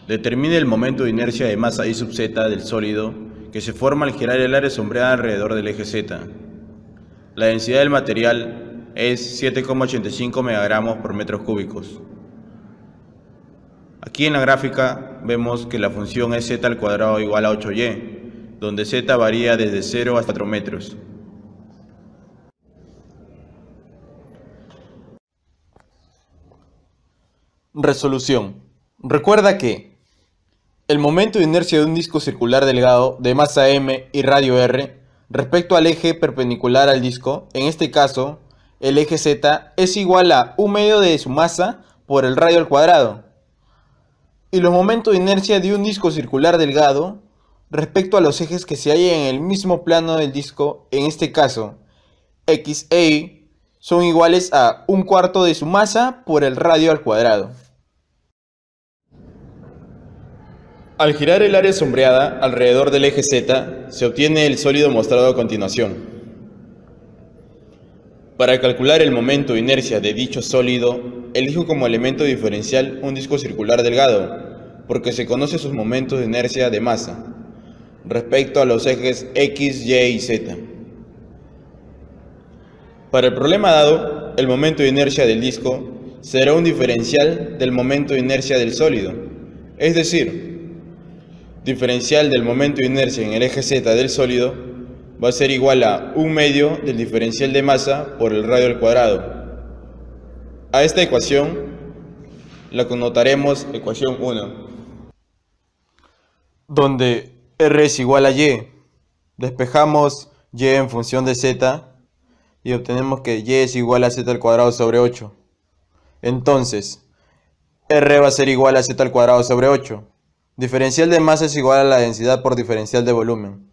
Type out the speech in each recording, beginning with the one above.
Determine el momento de inercia de masa I sub z del sólido que se forma al girar el área sombreada alrededor del eje Z. La densidad del material es 7,85 megagramos por metros cúbicos. Aquí en la gráfica vemos que la función es z al cuadrado igual a 8y, donde z varía desde 0 hasta 4 metros. Resolución. Recuerda que el momento de inercia de un disco circular delgado de masa m y radio r respecto al eje perpendicular al disco, en este caso el eje z, es igual a 1/2 de su masa por el radio al cuadrado. Y los momentos de inercia de un disco circular delgado respecto a los ejes que se hallan en el mismo plano del disco, en este caso x e y, son iguales a 1/4 de su masa por el radio al cuadrado. Al girar el área sombreada alrededor del eje Z, se obtiene el sólido mostrado a continuación. Para calcular el momento de inercia de dicho sólido, elijo como elemento diferencial un disco circular delgado, porque se conoce sus momentos de inercia de masa, respecto a los ejes X, Y y Z. Para el problema dado, el momento de inercia del disco será un diferencial del momento de inercia del sólido, es decir, diferencial del momento de inercia en el eje Z del sólido va a ser igual a 1/2 del diferencial de masa por el radio al cuadrado. A esta ecuación la connotaremos ecuación 1, donde r es igual a y. Despejamos y en función de z y obtenemos que y es igual a z al cuadrado sobre 8. Entonces, r va a ser igual a z al cuadrado sobre 8. Diferencial de masa es igual a la densidad por diferencial de volumen.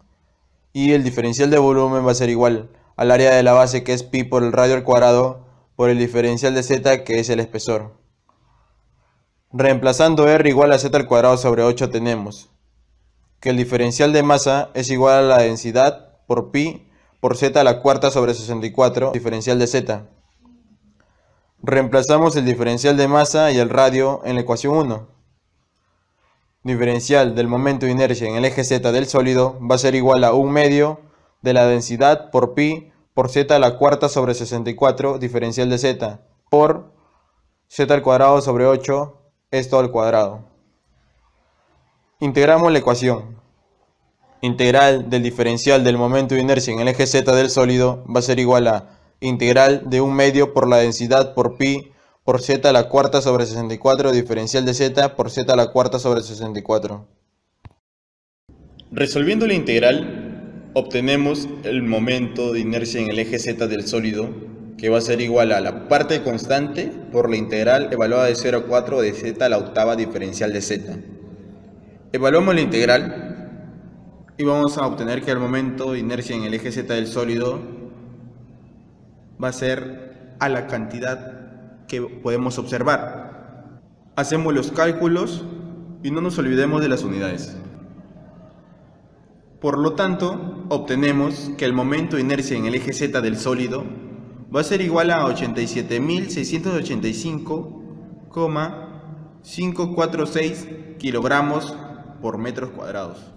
Y el diferencial de volumen va a ser igual al área de la base, que es pi por el radio al cuadrado, por el diferencial de z, que es el espesor. Reemplazando r igual a z al cuadrado sobre 8, tenemos que el diferencial de masa es igual a la densidad por pi por z a la cuarta sobre 64, diferencial de z. Reemplazamos el diferencial de masa y el radio en la ecuación 1. Diferencial del momento de inercia en el eje Z del sólido va a ser igual a 1/2 de la densidad por pi por z a la cuarta sobre 64, diferencial de z, por z al cuadrado sobre 8, esto al cuadrado. Integramos la ecuación. Integral del diferencial del momento de inercia en el eje Z del sólido va a ser igual a integral de 1/2 por la densidad por pi por z a la cuarta sobre 64, diferencial de z por z a la cuarta sobre 64. Resolviendo la integral, obtenemos el momento de inercia en el eje Z del sólido, que va a ser igual a la parte constante por la integral evaluada de 0 a 4 de z a la octava diferencial de z. Evaluamos la integral y vamos a obtener que el momento de inercia en el eje Z del sólido va a ser a la cantidad que podemos observar. Hacemos los cálculos y no nos olvidemos de las unidades. Por lo tanto, obtenemos que el momento de inercia en el eje Z del sólido va a ser igual a 87.685,546 kilogramos por metros cuadrados.